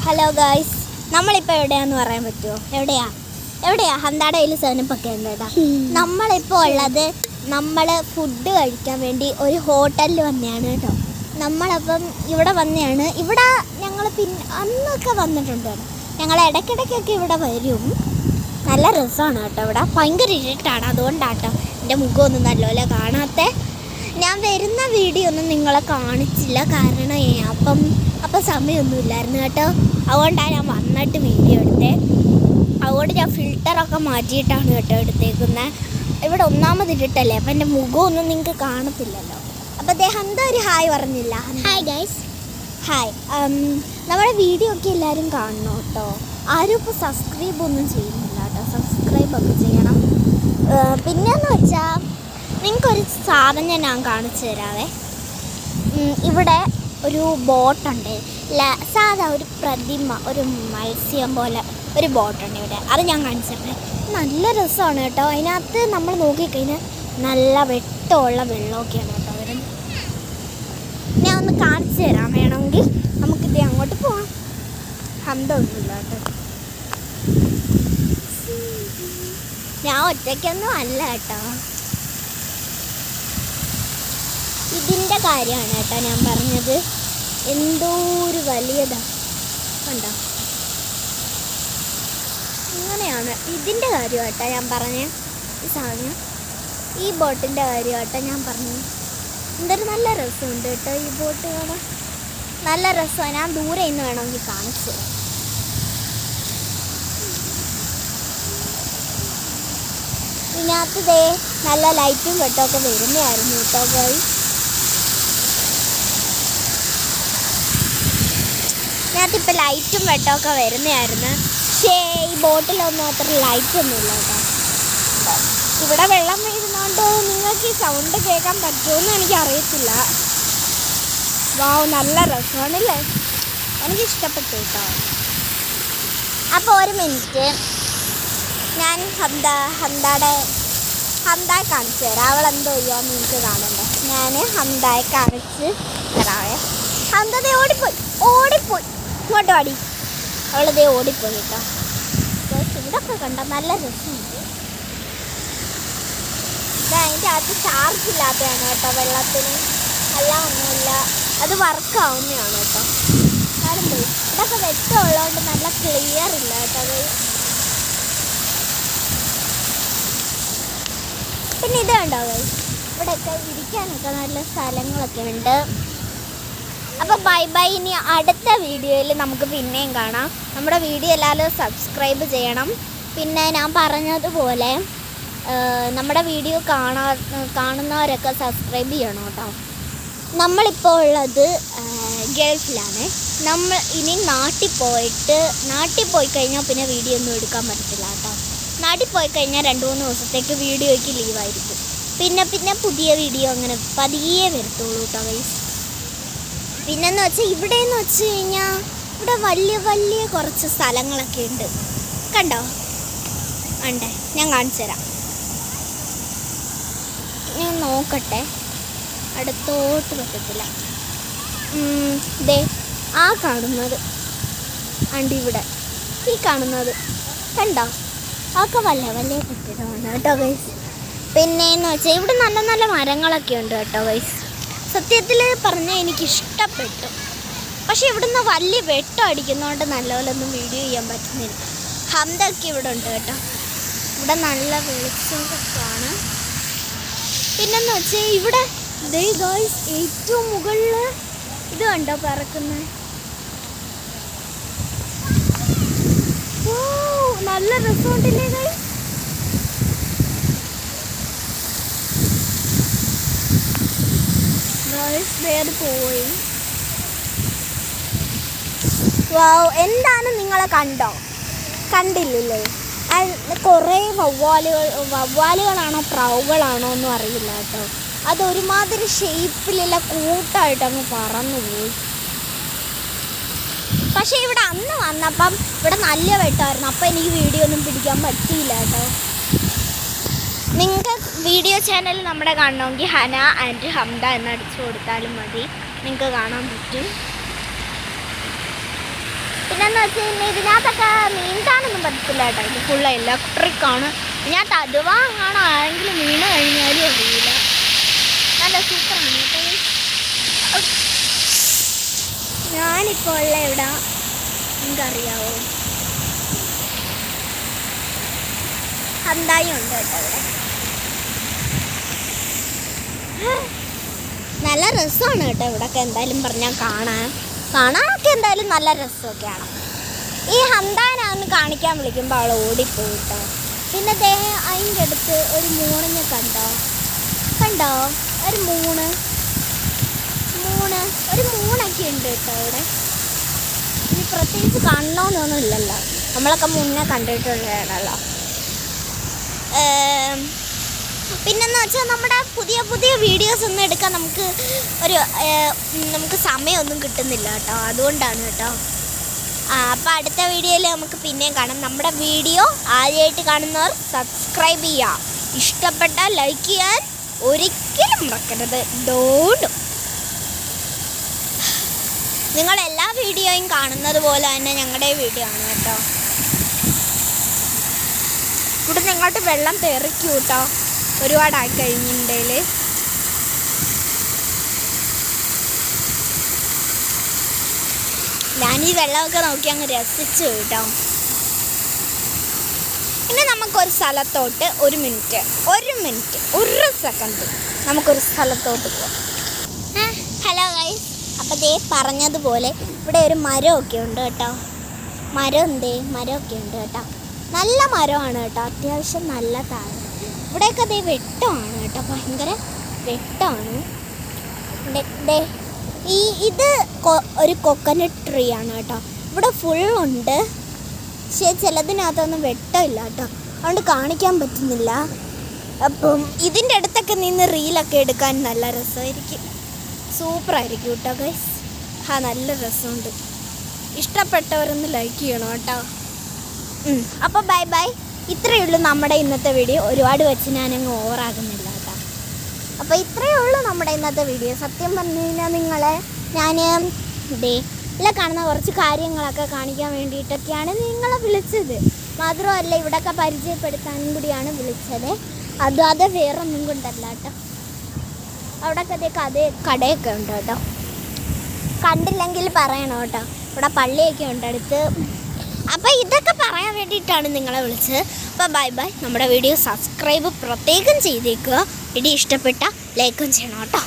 Hello guys, നമ്മളിപ്പോൾ എവിടെയാന്ന് പറയാൻ പറ്റുമോ? എവിടെയാ ഹന്താടെ കയ്യിൽ സെവനപ്പൊക്കെ ഉണ്ട് കേട്ടോ. നമ്മളിപ്പോൾ ഉള്ളത് നമ്മൾ ഫുഡ് കഴിക്കാൻ വേണ്ടി ഒരു ഹോട്ടലിൽ വന്നതാണ് കേട്ടോ. നമ്മളപ്പം ഇവിടെ വന്നതാണ്. ഇവിടെ ഞങ്ങൾ അന്നൊക്കെ വന്നിട്ടുണ്ട് കേട്ടോ. ഞങ്ങൾ ഇടയ്ക്കിടയ്ക്കൊക്കെ ഇവിടെ വരും. നല്ല രസമാണ് കേട്ടോ. ഇവിടെ ഭയങ്കര ഇരുട്ടാണ്, അതുകൊണ്ടാട്ടോ എൻ്റെ മുഖമൊന്നും നല്ലപോലെ കാണാത്ത. ഞാൻ വരുന്ന വീഡിയോ ഒന്നും നിങ്ങളെ കാണിച്ചില്ല, കാരണം അപ്പം സമയമൊന്നുമില്ലായിരുന്നു കേട്ടോ. അതുകൊണ്ടാണ് ഞാൻ വന്നിട്ട് വീഡിയോ എടുത്തത്. അതുകൊണ്ട് ഞാൻ ഫിൽറ്ററൊക്കെ മാറ്റിയിട്ടാണ് കേട്ടോ എടുത്തേക്കുന്നത്. ഇവിടെ ഒന്നാമത് ഇരുട്ടല്ലേ, അപ്പം എൻ്റെ മുഖമൊന്നും നിങ്ങൾക്ക് കാണത്തില്ലല്ലോ. അപ്പോൾ അദ്ദേഹം എന്താ ഒരു ഹായ് പറഞ്ഞില്ല. Hi guys, hi. നമ്മുടെ വീഡിയോ ഒക്കെ എല്ലാവരും കാണണം കേട്ടോ. ആരും ഇപ്പോൾ സബ്സ്ക്രൈബ് ഒന്നും ചെയ്യുന്നില്ല കേട്ടോ. സബ്സ്ക്രൈബൊക്കെ ചെയ്യണം. പിന്നെയെന്ന് വെച്ചാൽ നിങ്ങൾക്കൊരു സാധനം ഞാൻ കാണിച്ചു തരാവേ. ഇവിടെ ഒരു ബോട്ടുണ്ട്, സാധാ ഒരു പ്രതിമ, ഒരു മത്സ്യം പോലെ ഒരു ബോട്ടുണ്ട് ഇവിടെ. അത് ഞാൻ കാണിച്ചിട്ടുണ്ട്. നല്ല രസമാണ് കേട്ടോ. അതിനകത്ത് നമ്മൾ നോക്കിക്കഴിഞ്ഞാൽ നല്ല വെട്ടമുള്ള വെള്ളമൊക്കെയാണ് കേട്ടോ വരുന്നത്. ഞാൻ ഒന്ന് കാണിച്ചു തരാം, വേണമെങ്കിൽ നമുക്കിത് അങ്ങോട്ട് പോവാം. ഹന്തമൊന്നുമില്ല കേട്ടോ. ഞാൻ ഒറ്റയ്ക്കൊന്നും അല്ല കേട്ടോ. ഇതിൻ്റെ കാര്യമാണ് കേട്ടോ ഞാൻ പറഞ്ഞത്. എന്തോ ഒരു വലിയതാണ് കണ്ടോ. അങ്ങനെയാണ് ഇതിൻ്റെ കാര്യമായിട്ടാണ് ഞാൻ പറഞ്ഞ ഈ സാധനം. ഈ ബോട്ടിൻ്റെ കാര്യമായിട്ടാണ് ഞാൻ പറഞ്ഞത്. എന്തൊരു നല്ല രസമുണ്ട് കേട്ടോ ഈ ബോട്ട് കാണാൻ. നല്ല രസമാണ്. ഞാൻ ദൂരെ നിന്ന് വേണമെങ്കിൽ കാണിച്ചു തരാം. ഇതിനകത്ത് നല്ല ലൈറ്റും വെട്ടമൊക്കെ വരുന്നതായിരുന്നു കേട്ടോ പോയി. ഇതിനകത്തിപ്പോൾ ലൈറ്റും വെട്ടമൊക്കെ വരുന്നതായിരുന്നു. പക്ഷേ ഈ ബോട്ടിലൊന്നും അത്ര ലൈറ്റൊന്നുമില്ല കേട്ടോ. ഇവിടെ വെള്ളം വീഴുന്നതുകൊണ്ട് നിങ്ങൾക്ക് ഈ സൗണ്ട് കേൾക്കാൻ പറ്റുമെന്ന് എനിക്കറിയത്തില്ല. വാവ്, നല്ല രസമാണല്ലേ. എനിക്കിഷ്ടപ്പെട്ടു കേട്ടോ. അപ്പോൾ ഒരു മിനിറ്റ്, ഞാൻ ഹന്തായെ കാണിച്ചു തരാം. അവളെന്തോ ചെയ്യുമെന്ന് എനിക്ക് കാണണ്ടേ. ഞാൻ ഹന്തായെ കാണിച്ച് തരാവേ. ഹന്തതേ ഓടിപ്പോയി ഇങ്ങോട്ട് പാടി. അവളതേ ഓടിപ്പോയി കേട്ടോ. ഇതൊക്കെ കണ്ട നല്ല രസമുണ്ട്. അതിൻ്റെ അകത്ത് ചാർജ് ഇല്ലാത്തതാണ് കേട്ടോ വെള്ളത്തിന്. അല്ല ഒന്നുമില്ല, അത് വർക്കാവുന്നതാണ് കേട്ടോ. കാര്യം പോയി ഇതൊക്കെ വെട്ടമുള്ളതുകൊണ്ട് നല്ല ക്ലിയർ ഇല്ല കേട്ടോ അത്. പിന്നെ ഇത് കണ്ടോ ഇവിടെയൊക്കെ ഇരിക്കാനൊക്കെ നല്ല സ്ഥലങ്ങളൊക്കെ ഉണ്ട്. അപ്പോൾ ബൈ ബൈ. ഇനി അടുത്ത വീഡിയോയിൽ നമുക്ക് പിന്നെയും കാണാം. നമ്മുടെ വീഡിയോ എല്ലാവരും സബ്സ്ക്രൈബ് ചെയ്യണം. പിന്നെ ഞാൻ പറഞ്ഞതുപോലെ നമ്മുടെ വീഡിയോ കാണുന്നവരൊക്കെ സബ്സ്ക്രൈബ് ചെയ്യണം കേട്ടോ. നമ്മളിപ്പോൾ ഉള്ളത് ഗൾഫിലാണ്. നമ്മൾ ഇനി നാട്ടിൽ പോയി കഴിഞ്ഞാൽ പിന്നെ വീഡിയോ ഒന്നും എടുക്കാൻ പറ്റത്തില്ല കേട്ടോ. നാട്ടിൽ പോയി കഴിഞ്ഞാൽ 2-3 ദിവസത്തേക്ക് വീഡിയോയ്ക്ക് ലീവായിരിക്കും. പിന്നെ പുതിയ വീഡിയോ അങ്ങനെ പതിയെ വരത്തുള്ളൂ കേട്ടോ ഗൈസ്. പിന്നെന്ന് വെച്ചാൽ ഇവിടെയെന്ന് വെച്ച് കഴിഞ്ഞാൽ ഇവിടെ വലിയ കുറച്ച് സ്ഥലങ്ങളൊക്കെ ഉണ്ട്. കണ്ടോ? ഉണ്ടേ, ഞാൻ കാണിച്ചു തരാം. ഞാൻ നോക്കട്ടെ, അടുത്തോട്ട് പറ്റത്തില്ല. ആ കാണുന്നത് ഇവിടെ, ഈ കാണുന്നത് കണ്ടോ? അതൊക്കെ വലിയ കെട്ടിടമാണ് കേട്ടോ ഗൈസ്. പിന്നെയെന്ന് വെച്ചാൽ ഇവിടെ നല്ല മരങ്ങളൊക്കെ ഉണ്ട് കേട്ടോ ഗൈസ്. സത്യത്തിൽ പറഞ്ഞാൽ എനിക്കിഷ്ടപ്പെട്ടു. പക്ഷേ ഇവിടുന്ന് വലിയ വെട്ടം അടിക്കുന്നതുകൊണ്ട് നല്ലപോലെ ഒന്നും വീഡിയോ ചെയ്യാൻ പറ്റുന്നില്ല. ഹന്തൊക്കെ ഇവിടെ ഉണ്ട് കേട്ടോ. ഇവിടെ നല്ല വെളിച്ചമൊക്കെയാണ്. പിന്നെന്ന് വെച്ചാൽ ഇവിടെ ഗായ്സ് ഏറ്റവും മുകളിൽ ഇത് കണ്ടോ പറക്കുന്നത്. നല്ല രസമുണ്ടല്ലേ ഗായ്സ്. വേറെ പോയി. വാവ്, എന്താണ് നിങ്ങളെ കണ്ടില്ലേ? കുറേ വവ്വാലുകളാണോ പ്രാവുകളാണോ ഒന്നും അറിയില്ല കേട്ടോ. അതൊരുമാതിരി ഷേപ്പിലുള്ള കൂട്ടായിട്ട് അങ്ങ് പറന്നുപോയി. പക്ഷേ ഇവിടെ അന്ന് വന്നപ്പം ഇവിടെ നല്ല വെട്ടമായിരുന്നു. അപ്പം എനിക്ക് വീഡിയോ ഒന്നും പിടിക്കാൻ പറ്റിയില്ല കേട്ടോ. നിങ്ങൾക്ക് വീഡിയോ ചാനൽ നമ്മുടെ കാണണമെങ്കിൽ ഹന ആൻഡ് ഹംദ എന്നടിച്ചു കൊടുത്താലും മതി, നിങ്ങൾക്ക് കാണാൻ പറ്റും. പിന്നെ എന്ന് വെച്ച് കഴിഞ്ഞാൽ ഇതിനകത്തൊക്കെ നീന്താനൊന്നും പറ്റത്തില്ല കേട്ടോ. ഇത് ഫുള്ള് ഇലക്ട്രിക്കാണ്. ഇതിനകത്ത് അഥവാ കാണാൻ ആരെങ്കിലും വീണ് കഴിഞ്ഞാലും അറിയില്ല. നല്ല സൂപ്പറാണ് കേട്ടോ. ഞാനിപ്പോൾ ഉള്ള എവിടെ നിങ്ങൾക്കറിയാവോ? ഹന്തായി ഉണ്ട് കേട്ടോ ഇവിടെ. നല്ല രസമാണ് കേട്ടോ ഇവിടെയൊക്കെ. എന്തായാലും പറഞ്ഞാൽ കാണാനൊക്കെ എന്തായാലും നല്ല രസമൊക്കെയാണ്. ഈ ഹന്താനാന്ന് കാണിക്കാൻ വിളിക്കുമ്പോൾ അവൾ ഓടിപ്പോയിട്ടോ. പിന്നെ അതിൻ്റെ അടുത്ത് ഒരു മൂണിനെ കണ്ടോ ഒരു മൂണൊക്കെ ഉണ്ട് കേട്ടോ ഇവിടെ. ഇനി പ്രത്യേകിച്ച് കാണണമെന്നൊന്നും ഇല്ലല്ലോ, നമ്മളൊക്കെ മുന്നേ കണ്ടിട്ടുള്ളതാണല്ലോ. പിന്നെന്ന് വെച്ചാൽ നമ്മുടെ പുതിയ വീഡിയോസ് ഒന്നും എടുക്കാൻ നമുക്ക് സമയമൊന്നും കിട്ടുന്നില്ല കേട്ടോ. അതുകൊണ്ടാണ് കേട്ടോ. അപ്പോൾ അടുത്ത വീഡിയോയിൽ നമുക്ക് പിന്നെയും കാണാം. നമ്മുടെ വീഡിയോ ആദ്യമായിട്ട് കാണുന്നവർ സബ്സ്ക്രൈബ് ചെയ്യുക, ഇഷ്ടപ്പെട്ടാൽ ലൈക്ക് ചെയ്യാൻ ഒരിക്കലും മറക്കരുത്. ഡോണ്ട്. നിങ്ങൾ എല്ലാ വീഡിയോയും കാണുന്നത് പോലെ തന്നെ ഞങ്ങളുടെ വീഡിയോ ആണ് കേട്ടോ. ഇവിടെ നിങ്ങോട്ട് വെള്ളം തെറിക്കും കേട്ടോ, ഒരുപാടായി കഴിഞ്ഞിട്ടുണ്ടെങ്കിൽ. ഞാനീ വെള്ളമൊക്കെ നോക്കി അങ്ങ് രസിച്ചു കേട്ടോ. ഇനി നമുക്കൊരു സ്ഥലത്തോട്ട് ഒരു സെക്കൻഡ് നമുക്കൊരു സ്ഥലത്തോട്ട് പോവാം. ഹലോ ഗൈസ്, അപ്പോൾ ദേ പറഞ്ഞതുപോലെ ഇവിടെ ഒരു മരമൊക്കെ ഉണ്ട് കേട്ടോ. മരമൊക്കെ ഉണ്ട് കേട്ടോ. നല്ല മരമാണ് കേട്ടോ, അത്യാവശ്യം നല്ല താഴെ. ഇവിടെയൊക്കെ ദേ വെട്ടമാണ് കേട്ടോ, ഭയങ്കര വെട്ടമാണ്. ഇത് ഒരു കോക്കനട്ട് ട്രീ ആണ് കേട്ടോ. ഇവിടെ ഫുള്ളുണ്ട്, പക്ഷേ ചിലതിനകത്തൊന്നും വെട്ടമില്ല കേട്ടോ, അതുകൊണ്ട് കാണിക്കാൻ പറ്റുന്നില്ല. അപ്പം ഇതിൻ്റെ അടുത്തൊക്കെ നിന്ന് റീലൊക്കെ എടുക്കാൻ നല്ല രസമായിരിക്കും, സൂപ്പറായിരിക്കും കേട്ടോ ഗൈസ്. നല്ല രസമുണ്ട്. ഇഷ്ടപ്പെട്ടവരൊന്ന് ലൈക്ക് ചെയ്യണം കേട്ടോ. അപ്പോൾ ബൈ. ഇത്രയേ ഉള്ളൂ നമ്മുടെ ഇന്നത്തെ വീഡിയോ. ഒരുപാട് വെച്ച് ഞാനങ്ങ് ഓവറാകുന്നില്ല കേട്ടോ. അപ്പോൾ ഇത്രയേ ഉള്ളൂ നമ്മുടെ ഇന്നത്തെ വീഡിയോ. സത്യം പറഞ്ഞു കഴിഞ്ഞാൽ ഞാൻ ഇല്ല കാണുന്ന കുറച്ച് കാര്യങ്ങളൊക്കെ കാണിക്കാൻ വേണ്ടിയിട്ടൊക്കെയാണ് നിങ്ങളെ വിളിച്ചത്. മാത്രമല്ല ഇവിടെയൊക്കെ പരിചയപ്പെടുത്താനും കൂടിയാണ് വിളിച്ചത്. അല്ലാതെ വേറെ ഒന്നും കൊണ്ടല്ല കേട്ടോ. അവിടെയൊക്കെ കടയൊക്കെ ഉണ്ട് കേട്ടോ, കണ്ടില്ലെങ്കിൽ പറയണം കേട്ടോ. ഇവിടെ പള്ളിയൊക്കെ ഉണ്ട് അടുത്ത്. അപ്പോൾ ഇതൊക്കെ പറയാൻ വേണ്ടിയിട്ടാണ് നിങ്ങളെ വിളിച്ചത്. അപ്പോൾ ബൈ. നമ്മുടെ വീഡിയോ സബ്സ്ക്രൈബ് പ്രത്യേകം ചെയ്തേക്കുക. വീഡിയോ ഇഷ്ടപ്പെട്ട ലൈക്കും ചെയ്യണം കേട്ടോ.